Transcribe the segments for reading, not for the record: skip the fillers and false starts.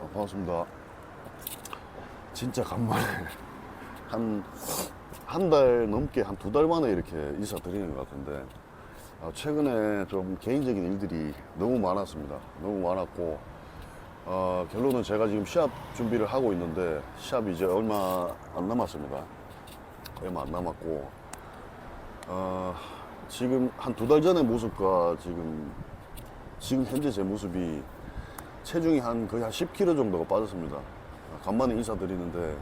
반갑습니다. 진짜 간만에 한 달 넘게 한 2달 만에 이렇게 인사드리는 것 같은데, 최근에 좀 개인적인 일들이 너무 많았습니다. 너무 많았고, 결론은 제가 지금 시합 준비를 하고 있는데 시합이 이제 얼마 안 남았습니다. 얼마 안 남았고, 지금 한 2달 전의 모습과 지금 현재 제 모습이 체중이 거의 한 10kg 정도가 빠졌습니다. 간만에 인사드리는데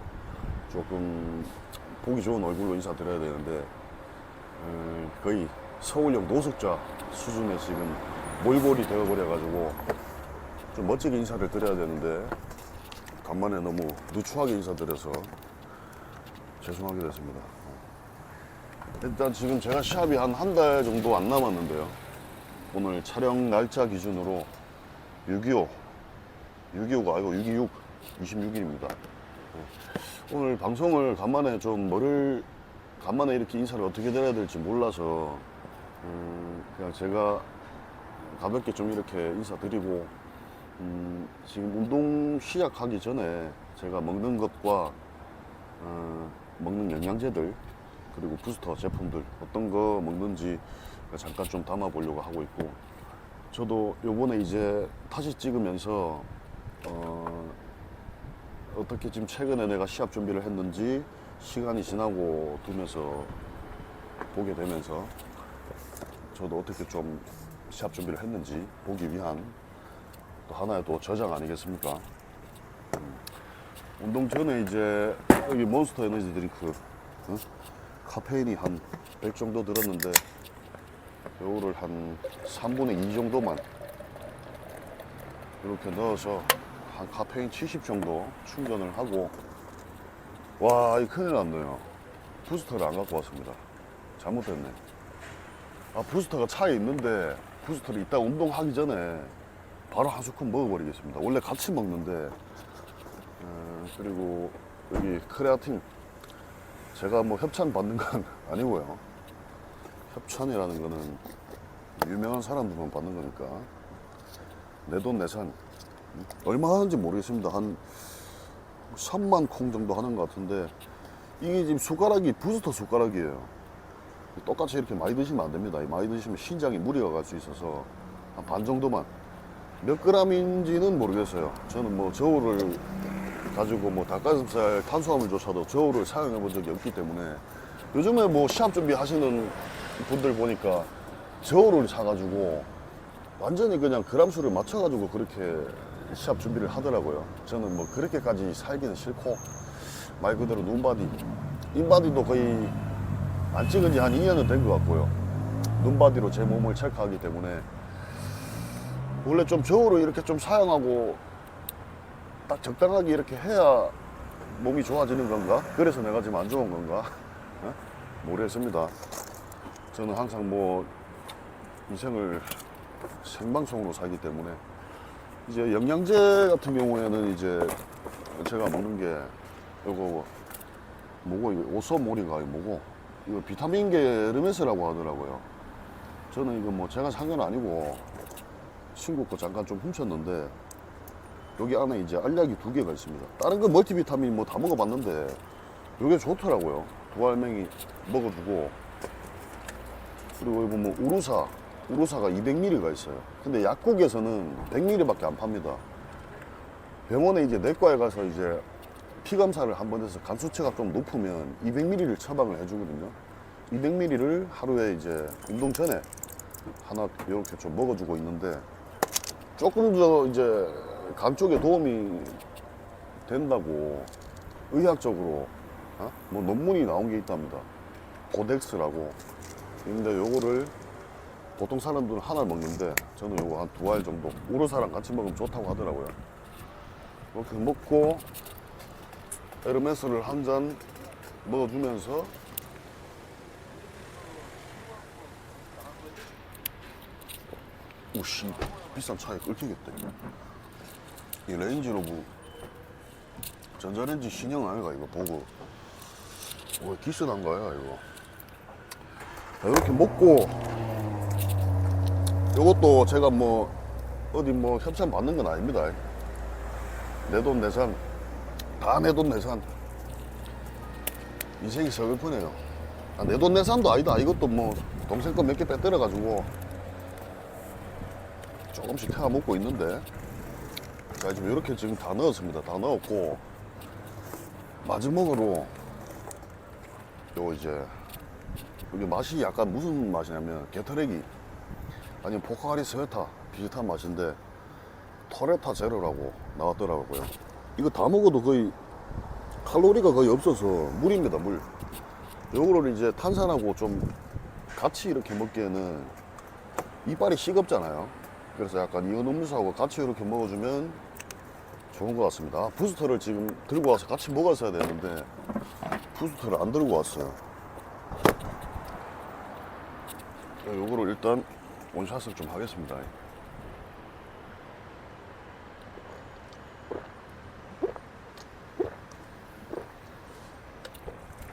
조금 보기 좋은 얼굴로 인사드려야 되는데, 거의 서울역 노숙자 수준의 지금 몰골이 되어버려가지고 좀 멋지게 인사를 드려야 되는데 간만에 너무 누추하게 인사드려서 죄송하게 됐습니다. 일단 지금 제가 시합이 한 달 정도 안 남았는데요. 오늘 촬영 날짜 기준으로 6.25가 아니고 6.26, 26일입니다. 오늘 방송을 간만에 간만에 이렇게 인사를 어떻게 드려야 될지 몰라서, 그냥 제가 가볍게 좀 이렇게 인사드리고, 지금 운동 시작하기 전에 제가 먹는 것과, 먹는 영양제들, 그리고 부스터 제품들, 어떤 거 먹는지 잠깐 좀 담아보려고 하고 있고, 저도 요번에 이제 다시 찍으면서, 어떻게 지금 최근에 내가 시합 준비를 했는지 시간이 지나고 두면서 보게 되면서 저도 어떻게 좀 시합 준비를 했는지 보기 위한 또 하나의 또 저장 아니겠습니까? 운동 전에 이제 여기 몬스터 에너지 드링크, 카페인이 한 100 정도 들었는데 요거를 한 3분의 2 정도만 이렇게 넣어서 한 카페인 70 정도 충전을 하고, 와, 이 큰일 났네요. 부스터를 안 갖고 왔습니다. 잘못됐네. 부스터가 차에 있는데 부스터를 이따 운동하기 전에 바로 한 스푼 먹어버리겠습니다. 원래 같이 먹는데, 그리고 여기 크레아틴, 제가 뭐 협찬 받는 건 아니고요. 협찬이라는 거는 유명한 사람들만 받는 거니까 내 돈 내산. 얼마 하는지 모르겠습니다. 한 3만 콩 정도 하는 것 같은데, 이게 지금 숟가락이 부스터 숟가락이에요. 똑같이 이렇게 많이 드시면 안 됩니다. 많이 드시면 신장에 무리가 갈 수 있어서 한 반 정도만. 몇 그램인지는 모르겠어요. 저는 뭐 저울을 가지고 뭐 닭가슴살 탄수화물조차도 저울을 사용해 본 적이 없기 때문에, 요즘에 뭐 시합 준비 하시는 분들 보니까 저울을 사가지고 완전히 그냥 그람수를 맞춰가지고 그렇게 시합 준비를 하더라고요. 저는 뭐 그렇게까지 살기는 싫고, 말 그대로 눈바디, 인바디도 거의 안 찍은 지 한 2년은 된 것 같고요. 눈바디로 제 몸을 체크하기 때문에, 원래 좀 저울을 이렇게 좀 사용하고 딱 적당하게 이렇게 해야 몸이 좋아지는 건가? 그래서 내가 지금 안 좋은 건가? 모르겠습니다. 저는 항상 뭐 인생을 생방송으로 살기 때문에, 이제 영양제 같은 경우에는 이제 제가 먹는 게 이거 뭐고, 이거 오소모리가 뭐고, 이거 비타민계 르메스라고 하더라고요. 저는 이거 뭐 제가 산 건 아니고 친구 거 잠깐 좀 훔쳤는데, 여기 안에 이제 알약이 2개가 있습니다. 다른 거 멀티비타민 뭐 다 먹어봤는데 이게 좋더라고요. 두 알맹이 먹어주고, 그리고 이거 뭐 우루사가 200ml가 있어요. 근데 약국에서는 100ml밖에 안 팝니다. 병원에 이제 내과에 가서 이제 피 검사를 한번 해서 간 수치가 좀 높으면 200ml를 처방을 해주거든요. 200ml를 하루에 이제 운동 전에 하나 이렇게 좀 먹어주고 있는데, 조금 더 이제 간 쪽에 도움이 된다고 의학적으로 뭐 논문이 나온 게 있답니다. 고덱스라고. 근데 요거를 보통 사람들은 하나 먹는데 저는 요거 한 2알 정도, 우루사랑 같이 먹으면 좋다고 하더라고요. 이렇게 먹고 에르메스를 한 잔 먹어주면서, 오씨, 비싼 차에 끌히겠다. 이 레인지로브 전자레인지 신형 아이가 이거 보고, 왜 기스난 거야 이거. 이렇게 먹고, 요것도 제가 뭐 어디 뭐 협찬 받는 건 아닙니다. 내 돈 내산, 다 내 돈 내산. 인생이 서글프네요. 아, 내 돈 내산도 아니다. 이것도 뭐 동생 거 몇 개 빼들어가지고 조금씩 태워 먹고 있는데, 자, 지금 이렇게 지금 다 넣었습니다. 다 넣었고, 마지막으로 요 이제 이게 맛이 약간 무슨 맛이냐면 게터레기 아니면 포카리 스웨타 비슷한 맛인데 토레타 제로라고 나왔더라고요. 이거 다 먹어도 거의 칼로리가 거의 없어서 물입니다, 물. 요거를 이제 탄산하고 좀 같이 이렇게 먹기에는 이빨이 시겁잖아요. 그래서 약간 이온 음료수하고 같이 이렇게 먹어주면 좋은 것 같습니다. 아, 부스터를 지금 들고 와서 같이 먹었어야 되는데 부스터를 안 들고 왔어요. 요거를 일단 원샷을 좀 하겠습니다.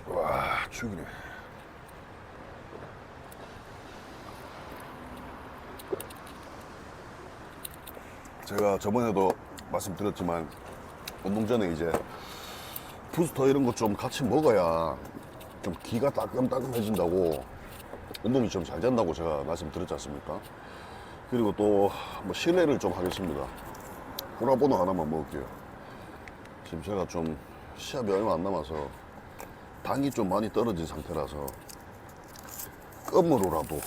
와, 죽이네. 제가 저번에도 말씀드렸지만 운동 전에 이제 부스터 이런 거 좀 같이 먹어야 좀 기가 따끔따끔해진다고, 운동이 좀 잘 된다고 제가 말씀드렸지 않습니까? 그리고 또 뭐 실례를 좀 하겠습니다. 호라보너 하나만 먹을게요. 지금 제가 좀 시합이 얼마 안 남아서 당이 좀 많이 떨어진 상태라서 껌으로라도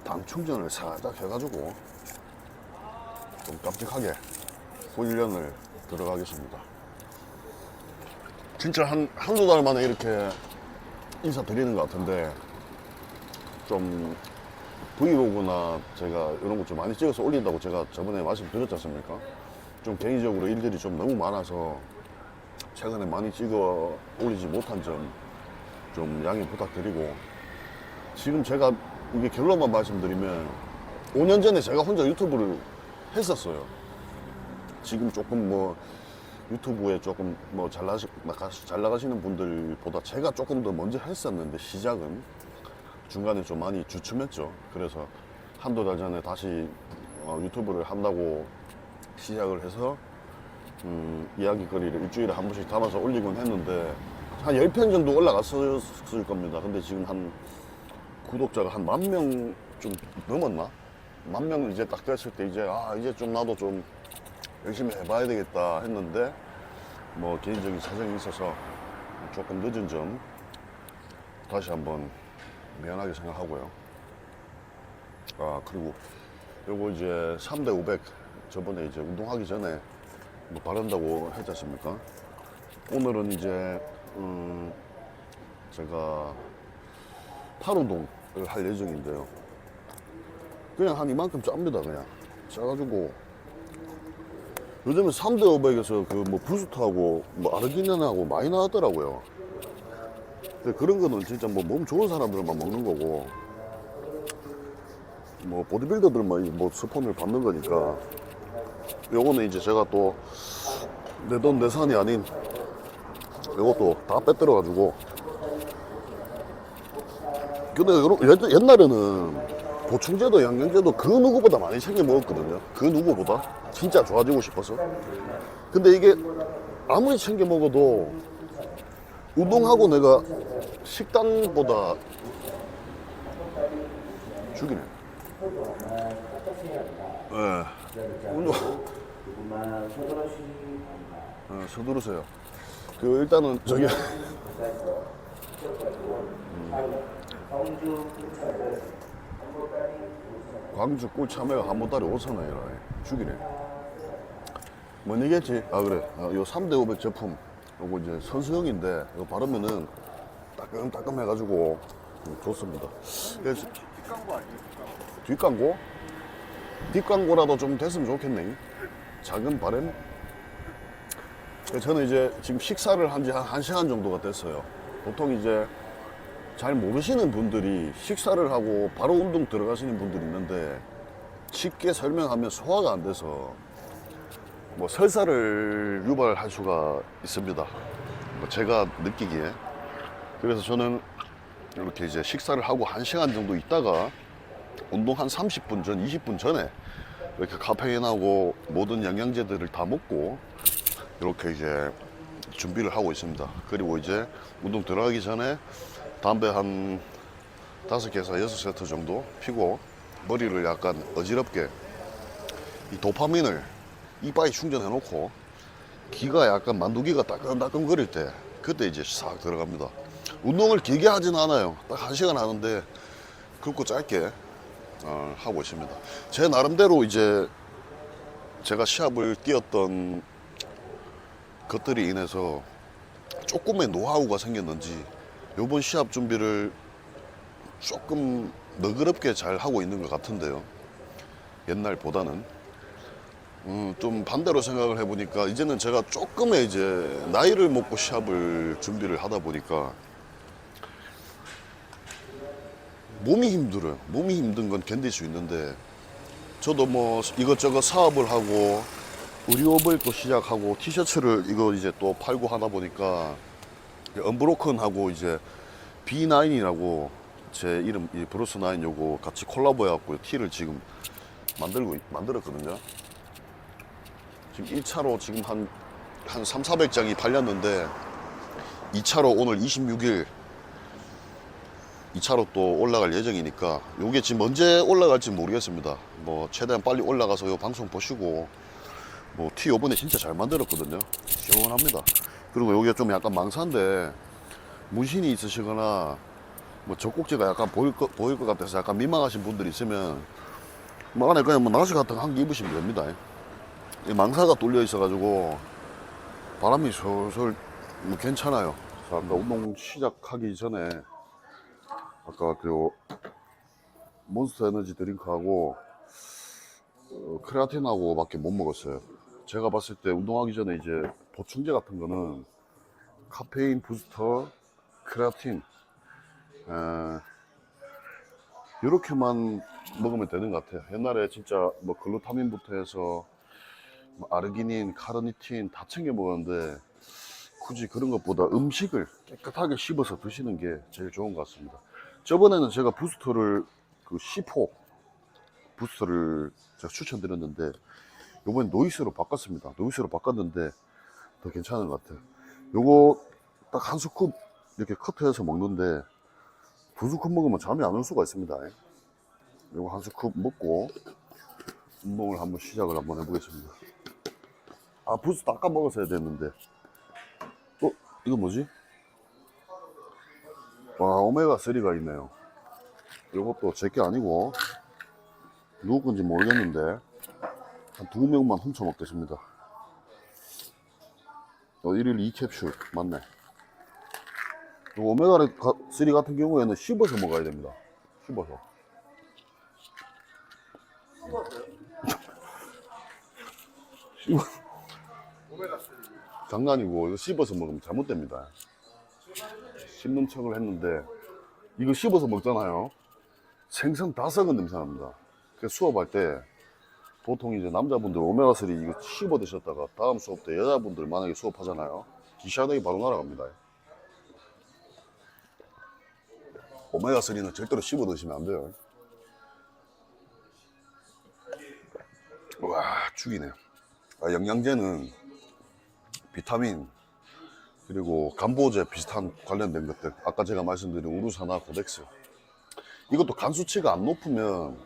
당 충전을 살짝 해가지고 좀 깜찍하게 훈련을 들어가겠습니다. 진짜 한두 달 만에 이렇게 인사드리는 것 같은데, 좀 브이로그나 제가 이런 거 좀 많이 찍어서 올린다고 제가 저번에 말씀드렸지 않습니까? 좀 개인적으로 일들이 좀 너무 많아서 최근에 많이 찍어 올리지 못한 점 좀 양해 부탁드리고, 지금 제가 이게 결론만 말씀드리면 5년 전에 제가 혼자 유튜브를 했었어요. 지금 조금 뭐 유튜브에 조금 뭐 잘 나가시는 분들보다 제가 조금 더 먼저 했었는데, 시작은 중간에 좀 많이 주춤했죠. 그래서 한두 달 전에 다시 유튜브를 한다고 시작을 해서 이야기거리를 일주일에 한 번씩 담아서 올리곤 했는데 한 10편 정도 올라갔을 겁니다. 근데 지금 한 구독자가 한 10,000명 좀 넘었나? 10,000명 이제 딱 됐을 때 이제 이제 좀 나도 좀 열심히 해봐야 되겠다 했는데, 뭐 개인적인 사정이 있어서 조금 늦은 점 다시 한번 미안하게 생각하고요. 그리고 요거 이제 3대 500 저번에 이제 운동하기 전에 뭐 바른다고 했지 않습니까? 오늘은 이제 제가 팔 운동을 할 예정인데요. 그냥 한 이만큼 짭니다. 그냥 짜가지고 요즘에 3대 500에서 그 뭐 부스트하고 뭐 아르기닌하고 많이 나왔더라고요. 근데 그런 거는 진짜 뭐 몸 좋은 사람들만 먹는 거고, 뭐 보디빌더들만 뭐 스폰을 받는 거니까, 요거는 이제 제가 또 내 돈 내산이 아닌 요것도 다 빼들어가지고. 근데 옛날에는 보충제도 영양제도 그 누구보다 많이 챙겨 먹었거든요. 그 누구보다 진짜 좋아지고 싶어서. 근데 이게 아무리 챙겨 먹어도 운동하고 내가 식단보다 죽이네. 운동 서두르세요. 그 일단은 저기 광주 꿀 참외가 한 보따리 5,000원이라 죽이네. 뭔 얘기했지? 그래. 요 3대 500 제품 요거 이제 선수형인데 이거 바르면은 따끔따끔 해가지고 좋습니다. 그래서 뒷광고 아니에요? 뒷광고? 뒷광고라도 좀 됐으면 좋겠네. 작은 바램? 저는 이제 지금 식사를 한 지 한 1시간 정도가 됐어요. 보통 이제 잘 모르시는 분들이 식사를 하고 바로 운동 들어가시는 분들이 있는데, 쉽게 설명하면 소화가 안 돼서 뭐 설사를 유발할 수가 있습니다. 뭐 제가 느끼기에. 그래서 저는 이렇게 이제 식사를 하고 1시간 정도 있다가 운동 한 30분 전, 20분 전에 이렇게 카페인하고 모든 영양제들을 다 먹고 이렇게 이제 준비를 하고 있습니다. 그리고 이제 운동 들어가기 전에 담배 한 5개에서 6세트 정도 피고 머리를 약간 어지럽게 이 도파민을 이빨에 충전해 놓고 기가 약간 만두기가 따끔따끔 거릴 때 그때 이제 싹 들어갑니다. 운동을 길게 하진 않아요. 딱 1시간 하는데 굵고 짧게 하고 있습니다. 제 나름대로 이제 제가 시합을 뛰었던 것들이 인해서 조금의 노하우가 생겼는지 요번 시합 준비를 조금 너그럽게 잘 하고 있는 것 같은데요. 옛날보다는 좀 반대로 생각을 해보니까 이제는 제가 조금의 이제 나이를 먹고 시합을 준비를 하다 보니까 몸이 힘들어요. 몸이 힘든 건 견딜 수 있는데 저도 뭐 이것저것 사업을 하고 의류업을 또 시작하고 티셔츠를 이거 이제 또 팔고 하다 보니까 언브로큰하고 이제 B9이라고 제 이름 이 브루스 9 요거 같이 콜라보 해갖고 티를 지금 만들었거든요. 지금 1차로 지금 한 3,400장이 팔렸는데 2차로 오늘 26일 2차로 또 올라갈 예정이니까 요게 지금 언제 올라갈지 모르겠습니다. 뭐 최대한 빨리 올라가서 요 방송 보시고 뭐 티 요번에 진짜 잘 만들었거든요. 시원합니다. 그리고 요게 좀 약간 망사인데 문신이 있으시거나 뭐 젖꼭지가 약간 보일 것 같아서 약간 민망하신 분들이 있으면 뭐 안에 그냥 뭐 나시 같은 거 한 개 입으시면 됩니다. 이 망사가 뚫려 있어 가지고 바람이 솔솔 뭐 괜찮아요. 자, 아까 운동 시작하기 전에 아까 그 몬스터 에너지 드링크하고 크레아틴하고 밖에 못 먹었어요. 제가 봤을 때 운동하기 전에 이제 보충제 같은 거는 카페인 부스터, 크레아틴 이렇게만 먹으면 되는 것 같아요. 옛날에 진짜 뭐 글루타민부터 해서 뭐 아르기닌, 카르니틴 다 챙겨 먹었는데 굳이 그런 것보다 음식을 깨끗하게 씹어서 드시는 게 제일 좋은 것 같습니다. 저번에는 제가 부스터를 그 C4 부스터를 제가 추천드렸는데 요번엔 노이스로 바꿨습니다. 노이스로 바꿨는데 더 괜찮은 것 같아요. 요거 딱 한 스쿱 이렇게 커트해서 먹는데 2스쿱 먹으면 잠이 안 올 수가 있습니다. 요거 한 스쿱 먹고 운동을 한번 시작을 한번 해보겠습니다. 아, 부스터 아까 먹었어야 됐는데. 이거 뭐지? 와, 오메가3가 있네요. 요것도 제게 아니고 누구 건지 모르겠는데 한 2명만 훔쳐 먹겠습니다. 1일 2캡슐 맞네. 요 오메가3 같은 경우에는 씹어서 먹어야 됩니다. 씹어서. 장난이고 이거 씹어서 먹으면 잘못됩니다. 씹는 척을 했는데 이거 씹어서 먹잖아요. 생선 다 썩은 냄새 납니다. 그래서 수업할 때 보통 이제 남자분들 오메가3 이거 씹어 드셨다가 다음 수업 때 여자분들 만약에 수업하잖아요. 기샤덕이 바로 날아갑니다. 오메가3는 절대로 씹어 드시면 안 돼요. 와, 죽이네. 영양제는 비타민 그리고 간보제 비슷한 관련된 것들 아까 제가 말씀드린 우루사나 고덱스 이것도 간 수치가 안 높으면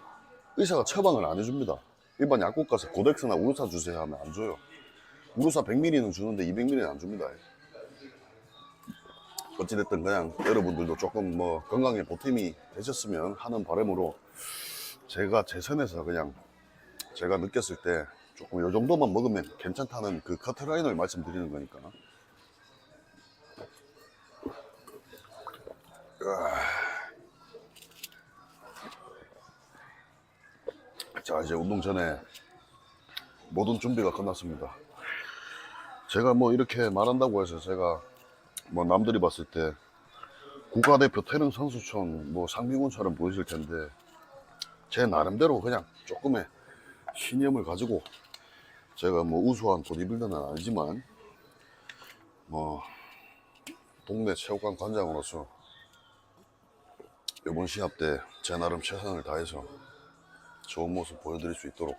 의사가 처방을 안 해줍니다. 일반 약국 가서 고덱스나 우루사 주세요 하면 안 줘요. 우루사 100ml는 주는데 200ml는 안 줍니다. 어찌됐든 그냥 여러분들도 조금 뭐 건강에 보탬이 되셨으면 하는 바람으로 제가 제 선에서 그냥 제가 느꼈을 때 조금 요 정도만 먹으면 괜찮다는 그 커트라인을 말씀드리는 거니까. 자, 이제 운동 전에 모든 준비가 끝났습니다. 제가 뭐 이렇게 말한다고 해서 제가 뭐 남들이 봤을 때 국가대표 태릉 선수촌 뭐 상민군처럼 보이실 텐데 제 나름대로 그냥 조금의 신념을 가지고 제가 뭐 우수한 보디빌더는 아니지만 뭐 동네 체육관 관장으로서 이번 시합 때 제 나름 최선을 다해서 좋은 모습 보여드릴 수 있도록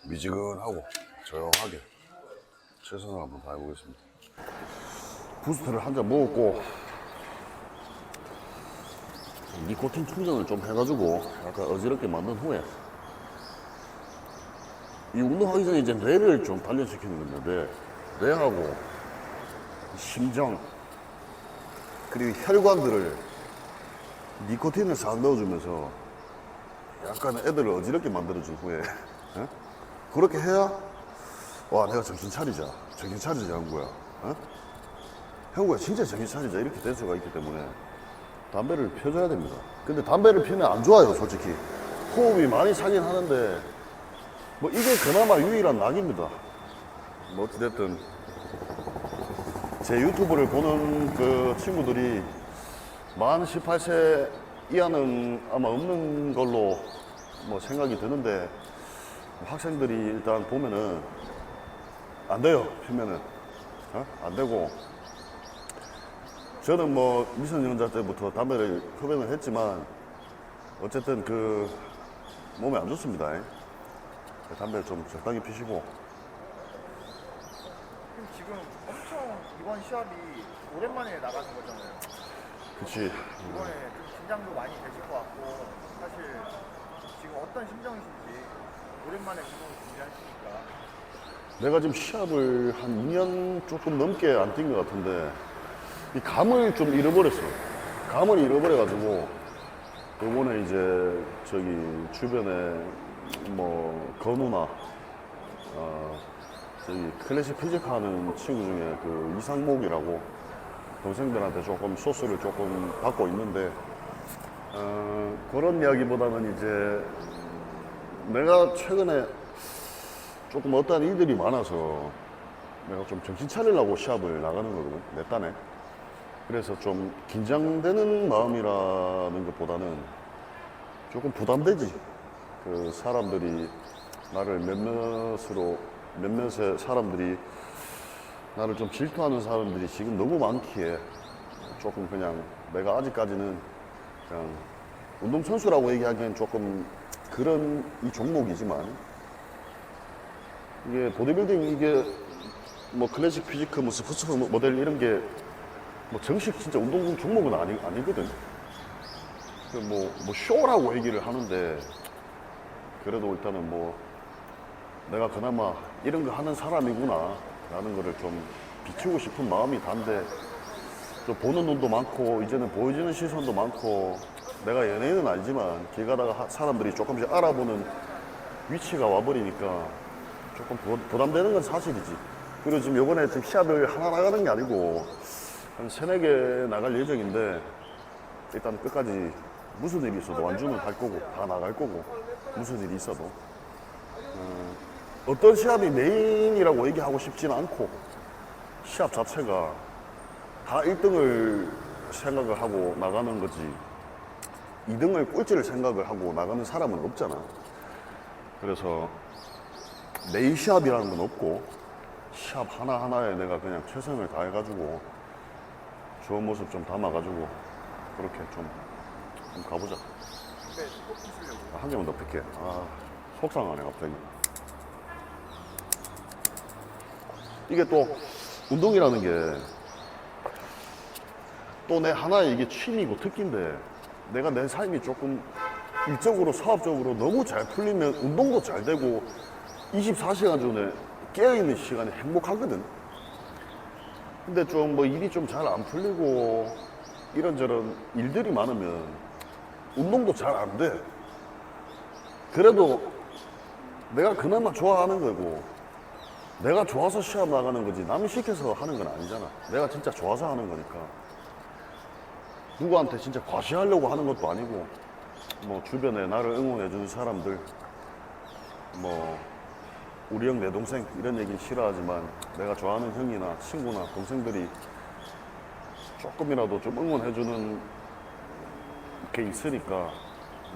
미지근하고 조용하게 최선을 한번 다해보겠습니다. 부스트를 한 잔 먹었고 니코틴 충전을 좀 해가지고 약간 어지럽게 만든 후에 이 운동하기 전에 이제 뇌를 좀 단련시키는 건데 뇌하고 심장 그리고 혈관들을 니코틴을 싹 넣어주면서 약간 애들을 어지럽게 만들어준 후에 어? 그렇게 해야 와 내가 정신 차리자 형구야 어? 형구야 진짜 정신 차리자 이렇게 될 수가 있기 때문에 담배를 펴줘야 됩니다. 근데 담배를 피우면 안 좋아요 솔직히. 호흡이 많이 차긴 하는데 뭐 이게 그나마 유일한 낙입니다. 뭐 어찌됐든 제 유튜브를 보는 그 친구들이 만 18세 이하는 아마 없는 걸로 뭐 생각이 드는데 학생들이 일단 보면은 안 돼요 피면은 어? 안 되고 저는 뭐 미성년자 때부터 담배를 흡연을 했지만 어쨌든 그 몸에 안 좋습니다. 담배를 좀 적당히 피시고. 그럼 지금 엄청 이번 시합이 오랜만에 나가는 거잖아요. 그치. 이번에 좀 긴장도 많이 되실 것 같고 사실 지금 어떤 심정이신지 오랜만에 운동을 준비하시니까. 내가 지금 시합을 한 2년 조금 넘게 안 뛴 것 같은데 이 감을 좀 잃어버렸어. 감을 잃어버려가지고 요번에 이제 저기 주변에 뭐 건우나 저기 클래식 피지크 하는 친구 중에 그 이상목이라고 동생들한테 조금 소스를 조금 받고 있는데 그런 이야기보다는 이제 내가 최근에 조금 어떠한 일들이 많아서 내가 좀 정신 차리려고 시합을 나가는 거거든 내 딴에. 그래서 좀 긴장되는 마음이라는 것보다는 조금 부담되지. 그 사람들이 나를 몇몇의 사람들이 나를 좀 질투하는 사람들이 지금 너무 많기에 조금 그냥 내가 아직까지는 그냥 운동선수라고 얘기하기엔 조금 그런 이 종목이지만 이게 보디빌딩 이게 뭐 클래식 피지크 뭐 스포츠 모델 이런 게 뭐 정식 진짜 운동 종목은 아니거든. 뭐 쇼라고 얘기를 하는데 그래도 일단은 뭐 내가 그나마 이런 거 하는 사람이구나 라는 거를 좀 비추고 싶은 마음이 단데 좀 보는 눈도 많고 이제는 보여지는 시선도 많고 내가 연예인은 아니지만 길 가다가 사람들이 조금씩 알아보는 위치가 와버리니까 조금 부담되는 건 사실이지. 그리고 지금 요번에 지금 시합을 하나 나가는 게 아니고 한 3, 4개 나갈 예정인데 일단 끝까지 무슨 일이 있어도 완주는 할 거고 다 나갈 거고 무슨 일이 있어도 어떤 시합이 메인이라고 얘기하고 싶지는 않고 시합 자체가 다 1등을 생각을 하고 나가는 거지 2등을 꼴찌를 생각을 하고 나가는 사람은 없잖아. 그래서 메인 시합이라는 건 없고 시합 하나하나에 내가 그냥 최선을 다해가지고 좋은 모습 좀 담아가지고 그렇게 좀 가보자. 근데 꼭 피시려고. 한 개만 더 뺄게. 속상하네 갑자기. 이게 또 운동이라는 게 또 내 하나의 이게 취미고 특기인데 내가 내 삶이 조금 일적으로 사업적으로 너무 잘 풀리면 운동도 잘 되고 24시간 전에 깨어있는 시간이 행복하거든. 근데 좀 뭐 일이 좀 잘 안 풀리고 이런저런 일들이 많으면 운동도 잘 안 돼. 그래도 내가 그나마 좋아하는 거고 내가 좋아서 시합 나가는 거지 남이 시켜서 하는 건 아니잖아. 내가 진짜 좋아서 하는 거니까 누구한테 진짜 과시하려고 하는 것도 아니고 뭐 주변에 나를 응원해 주는 사람들 뭐 우리 형 내 동생 이런 얘기는 싫어하지만 내가 좋아하는 형이나 친구나 동생들이 조금이라도 좀 응원해 주는 게 있으니까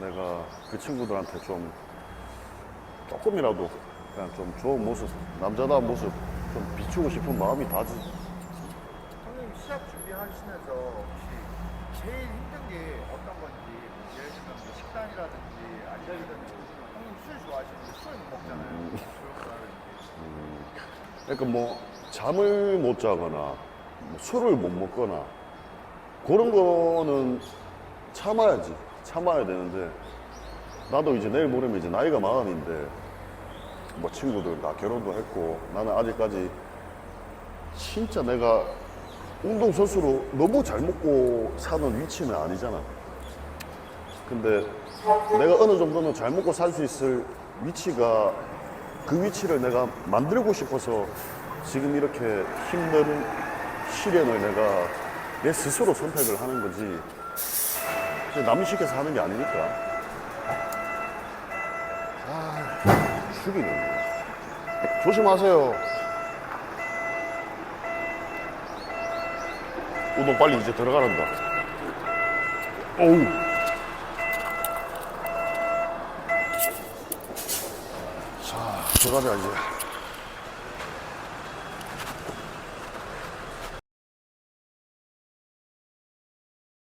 내가 그 친구들한테 좀 조금이라도 그냥 좀 좋은 모습 남자다운 모습 좀 비추고 싶은 마음이 다지. 형님 시합 준비하시면서 혹시 제일 힘든 게 어떤 건지 예를 들면 뭐 식단이라든지 아니면 형님 술 좋아하시는데 술 못 먹잖아요. 그런 거라든지. 그러니까 뭐 잠을 못 자거나 뭐 술을 못 먹거나 그런 거는 참아야지. 참아야 되는데 나도 이제 내일 모레면 이제 나이가 40인데 뭐 친구들 다 결혼도 했고 나는 아직까지 진짜 내가 운동선수로 너무 잘 먹고 사는 위치는 아니잖아. 근데 내가 어느 정도는 잘 먹고 살 수 있을 위치가 그 위치를 내가 만들고 싶어서 지금 이렇게 힘든 시련을 내가 내 스스로 선택을 하는 거지 남이 시켜서 하는 게 아니니까. 아, 죽이네. 조심하세요. 우동 빨리 이제 들어가란다. 어우. 자, 들어가자 이제.